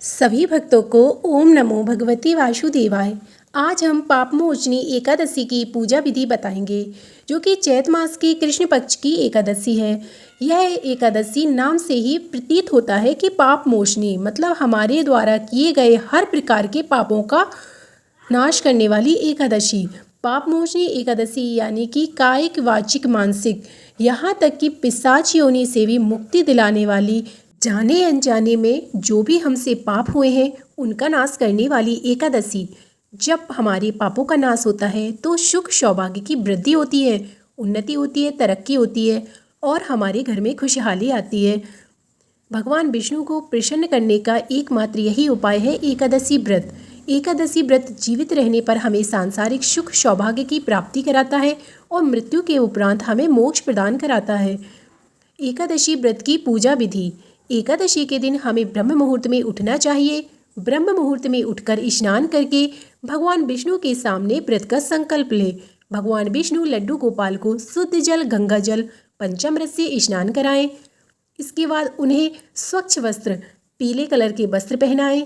सभी भक्तों को ओम नमो भगवती वासुदेवाय। आज हम पापमोचनी एकादशी की पूजा विधि बताएंगे, जो कि चैत मास की कृष्ण पक्ष की एकादशी है। यह एकादशी नाम से ही प्रतीत होता है कि पापमोचनी मतलब हमारे द्वारा किए गए हर प्रकार के पापों का नाश करने वाली एकादशी। पापमोचनी एकादशी यानी कि कायिक वाचिक मानसिक यहाँ तक कि पिशाच योनि से भी मुक्ति दिलाने वाली, जाने अनजाने में जो भी हमसे पाप हुए हैं उनका नाश करने वाली एकादशी। जब हमारे पापों का नाश होता है तो सुख सौभाग्य की वृद्धि होती है, उन्नति होती है, तरक्की होती है और हमारे घर में खुशहाली आती है। भगवान विष्णु को प्रसन्न करने का एकमात्र यही उपाय है एकादशी व्रत। एकादशी व्रत जीवित रहने पर हमें सांसारिक सुख सौभाग्य की प्राप्ति कराता है और मृत्यु के उपरांत हमें मोक्ष प्रदान कराता है। एकादशी व्रत की पूजा विधि। एकादशी के दिन हमें ब्रह्म मुहूर्त में उठना चाहिए। ब्रह्म मुहूर्त में उठकर स्नान करके भगवान विष्णु के सामने व्रत का संकल्प ले। भगवान विष्णु लड्डू गोपाल को शुद्ध जल, गंगा जल, पंचामृत से स्नान कराएं। इसके बाद उन्हें स्वच्छ वस्त्र, पीले कलर के वस्त्र पहनाएं।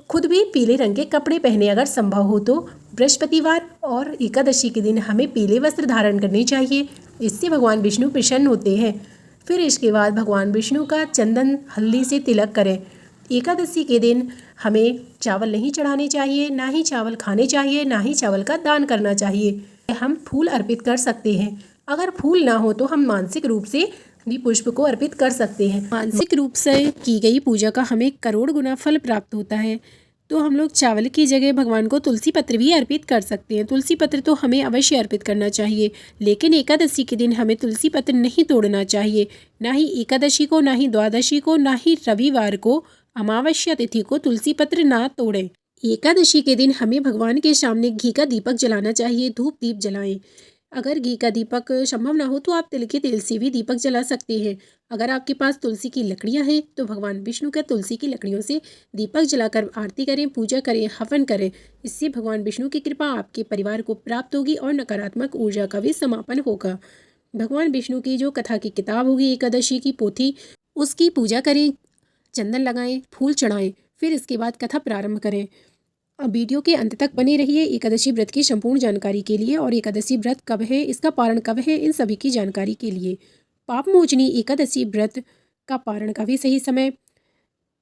खुद भी पीले रंग के कपड़े पहने अगर संभव हो तो। बृहस्पतिवार और एकादशी के दिन हमें पीले वस्त्र धारण करने चाहिए, इससे भगवान विष्णु प्रसन्न होते हैं। फिर इसके बाद भगवान विष्णु का चंदन हल्दी से तिलक करें। एकादशी के दिन हमें चावल नहीं चढ़ाने चाहिए, ना ही चावल खाने चाहिए, ना ही चावल का दान करना चाहिए। हम फूल अर्पित कर सकते हैं। अगर फूल ना हो तो हम मानसिक रूप से भी पुष्प को अर्पित कर सकते हैं। मानसिक रूप से की गई पूजा का हमें करोड़ गुना फल प्राप्त होता है। तो हम लोग चावल की जगह भगवान को तुलसी पत्र भी अर्पित कर सकते हैं। तुलसी पत्र तो हमें अवश्य अर्पित करना चाहिए, लेकिन एकादशी के दिन हमें तुलसी पत्र नहीं तोड़ना चाहिए। ना ही एकादशी को, ना ही द्वादशी को, ना ही रविवार को, अमावस्या तिथि को तुलसी पत्र ना तोड़ें। एकादशी के दिन हमें भगवान के सामने घी का दीपक जलाना चाहिए। धूप दीप जलाएं। अगर घी का दीपक संभव ना हो तो आप तिल के तेल से भी दीपक जला सकते हैं। अगर आपके पास तुलसी की लकड़ियां हैं तो भगवान विष्णु के तुलसी की लकड़ियों से दीपक जलाकर आरती करें, पूजा करें, हवन करें। इससे भगवान विष्णु की कृपा आपके परिवार को प्राप्त होगी और नकारात्मक ऊर्जा का भी समापन होगा। भगवान विष्णु की जो कथा की किताब होगी, एकादशी की पोथी, उसकी पूजा करें, चंदन लगाएं, फूल चढ़ाएं, फिर इसके बाद कथा प्रारंभ करें। अब वीडियो के अंत तक बने रहिए एकादशी व्रत की संपूर्ण जानकारी के लिए, और एकादशी व्रत कब है, इसका पारण कब है, इन सभी की जानकारी के लिए। पापमोचनी एकादशी व्रत का पारण का भी सही समय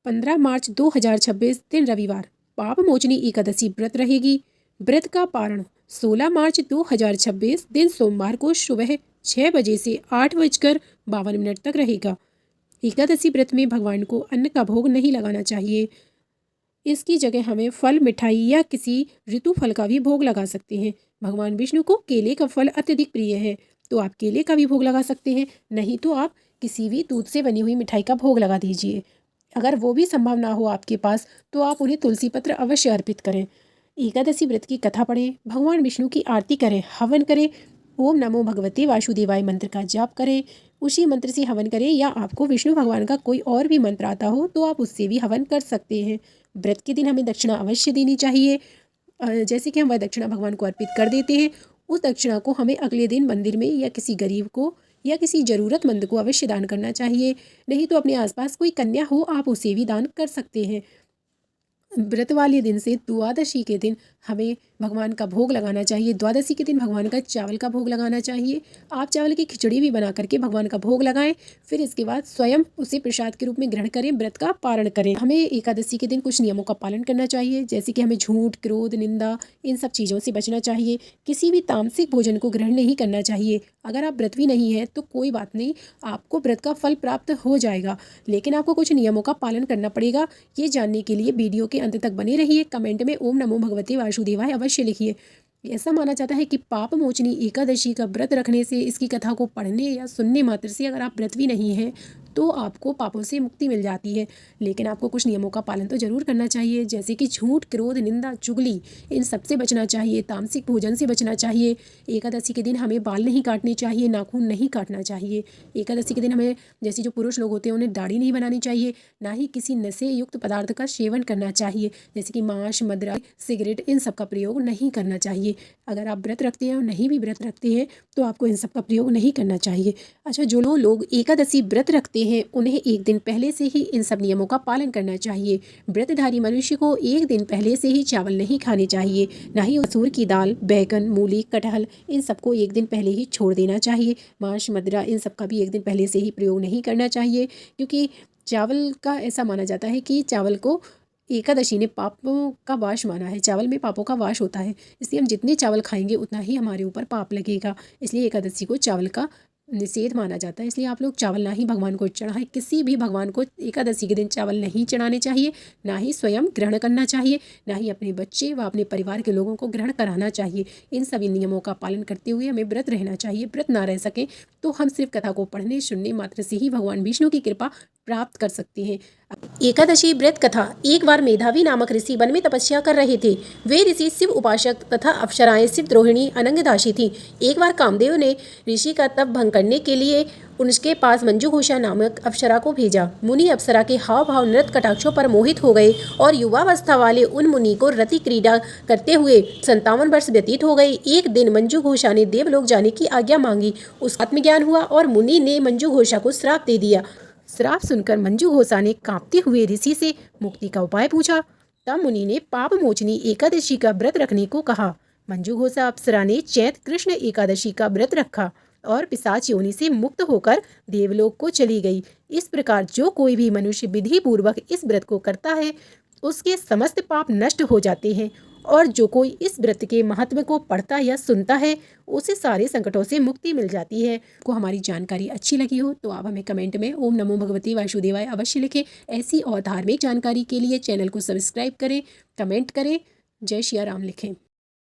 15 मार्च 2026 दिन रविवार पापमोचनी एकादशी व्रत रहेगी। व्रत का पारण 16 मार्च 2026 दिन सोमवार को सुबह 6 बजे से 8:52 तक रहेगा। एकादशी व्रत में भगवान को अन्न का भोग नहीं लगाना चाहिए। इसकी जगह हमें फल, मिठाई या किसी ऋतु फल का भी भोग लगा सकते हैं। भगवान विष्णु को केले का फल अत्यधिक प्रिय है, तो आप केले का भी भोग लगा सकते हैं। नहीं तो आप किसी भी दूध से बनी हुई मिठाई का भोग लगा दीजिए। अगर वो भी संभव ना हो आपके पास तो आप उन्हें तुलसी पत्र अवश्य अर्पित करें। एकादशी व्रत की कथा पढ़ें, भगवान विष्णु की आरती करें, हवन करें, ओम नमो भगवते वासुदेवाय मंत्र का जाप करें, उसी मंत्र से हवन करें, या आपको विष्णु भगवान का कोई और भी मंत्र आता हो तो आप उससे भी हवन कर सकते हैं। व्रत के दिन हमें दक्षिणा अवश्य देनी चाहिए। जैसे कि हम वह दक्षिणा भगवान को अर्पित कर देते हैं, उस दक्षिणा को हमें अगले दिन मंदिर में या किसी गरीब को या किसी ज़रूरतमंद को अवश्य दान करना चाहिए। नहीं तो अपने आसपास कोई कन्या हो, आप उसे भी दान कर सकते हैं। व्रत वाले दिन से द्वादशी के दिन हमें भगवान का भोग लगाना चाहिए। द्वादशी के दिन भगवान का चावल का भोग लगाना चाहिए। आप चावल की खिचड़ी भी बना करके भगवान का भोग लगाएं। फिर इसके बाद स्वयं उसे प्रसाद के रूप में ग्रहण करें, व्रत का पारण करें। हमें एकादशी के दिन कुछ नियमों का पालन करना चाहिए, जैसे कि हमें झूठ, क्रोध, निंदा, इन सब चीज़ों से बचना चाहिए। किसी भी तामसिक भोजन को ग्रहण नहीं करना चाहिए। अगर आप व्रत भी नहीं है तो कोई बात नहीं, आपको व्रत का फल प्राप्त हो जाएगा, लेकिन आपको कुछ नियमों का पालन करना पड़ेगा। ये जानने के लिए वीडियो के अंत तक बने रहिए। कमेंट में ओम नमो भगवते वासुदेवाय अवश्य लिखिए। ऐसा माना जाता है कि पापमोचनी एकादशी का व्रत रखने से, इसकी कथा को पढ़ने या सुनने मात्र से, अगर आप व्रत भी नहीं हैं तो आपको पापों से मुक्ति मिल जाती है। लेकिन आपको कुछ नियमों का पालन तो जरूर करना चाहिए, जैसे कि झूठ, क्रोध, निंदा, चुगली, इन सब से बचना चाहिए। तामसिक भोजन से बचना चाहिए। एकादशी के दिन हमें बाल नहीं काटने चाहिए, नाखून नहीं काटना चाहिए। एकादशी के दिन हमें, जैसे जो पुरुष लोग होते हैं, उन्हें दाढ़ी नहीं बनानी चाहिए। ना ही किसी नशे युक्त पदार्थ का सेवन करना चाहिए, जैसे कि मांस, मदिरा, सिगरेट, इन सब का प्रयोग नहीं करना चाहिए। अगर आप व्रत रखते हैं और नहीं भी व्रत रखते हैं तो आपको इन सब का प्रयोग नहीं करना चाहिए। अच्छा, जो लोग एकादशी व्रत रखते हैं उन्हें एक दिन पहले से ही इन सब नियमों का पालन करना चाहिए। व्रतधारी मनुष्य को एक दिन पहले से ही चावल नहीं खाने चाहिए, ना ही मसूर की दाल, बैगन, मूली, कटहल इन सबको एक दिन पहले ही छोड़ देना चाहिए। मांस, मदिरा इन सब का भी एक दिन पहले से ही प्रयोग नहीं करना चाहिए, क्योंकि चावल का ऐसा माना जाता है कि चावल को एकादशी ने पापों का वास माना है। चावल में पापों का वास होता है, इसलिए हम जितने चावल खाएंगे उतना ही हमारे ऊपर पाप लगेगा। इसलिए एकादशी को चावल का निषेध माना जाता है। इसलिए आप लोग चावल ना ही भगवान को चढ़ाएं। किसी भी भगवान को एकादशी के दिन चावल नहीं चढ़ाने चाहिए, ना ही स्वयं ग्रहण करना चाहिए, ना ही अपने बच्चे व अपने परिवार के लोगों को ग्रहण कराना चाहिए। इन सभी नियमों का पालन करते हुए हमें व्रत रहना चाहिए। व्रत ना रह सकें तो हम सिर्फ कथा को पढ़ने सुनने मात्र से ही भगवान विष्णु की कृपा प्राप्त कर सकते हैं। एकादशी व्रत कथा। एक बार मेधावी नामक ऋषि वन में तपस्या कर रहे थे। वे ऋषि शिव उपासक तथा अप्सराएं शिवद्रोहिणी अनंगदासी थीं। एक बार कामदेव ने ऋषि का तप भंग करने के लिए उनके पास मंजूघोषा नामक अप्सरा को भेजा। मुनि अप्सरा के हाव भाव नृत्य कटाक्षों पर मोहित हो गए और युवावस्था वाले उन मुनि को रति क्रीड़ा करते हुए 57 वर्ष व्यतीत हो गए। एक दिन मंजूघोषा ने देवलोक जाने की आज्ञा मांगी। उसका आत्मज्ञान हुआ और मुनि ने मंजूघोषा को श्राप दे दिया। श्राप सुनकर मंजूघोषा ने कांपते हुए ऋषि से मुक्ति का उपाय पूछा। तब मुनि ने पाप मोचनी एकादशी का व्रत रखने को कहा। मंजूघोषा अप्सरा ने चैत कृष्ण एकादशी का व्रत रखा और पिशाच योनि से मुक्त होकर देवलोक को चली गई। इस प्रकार जो कोई भी मनुष्य विधि पूर्वक इस व्रत को करता है उसके समस्त पाप नष्ट हो जाते हैं, और जो कोई इस व्रत के महत्व को पढ़ता या सुनता है उसे सारे संकटों से मुक्ति मिल जाती है। को हमारी जानकारी अच्छी लगी हो तो आप हमें कमेंट में ओम नमो भगवते वासुदेवाय अवश्य लिखें। ऐसी और धार्मिक जानकारी के लिए चैनल को सब्सक्राइब करें, कमेंट करें, जय श्री राम लिखें।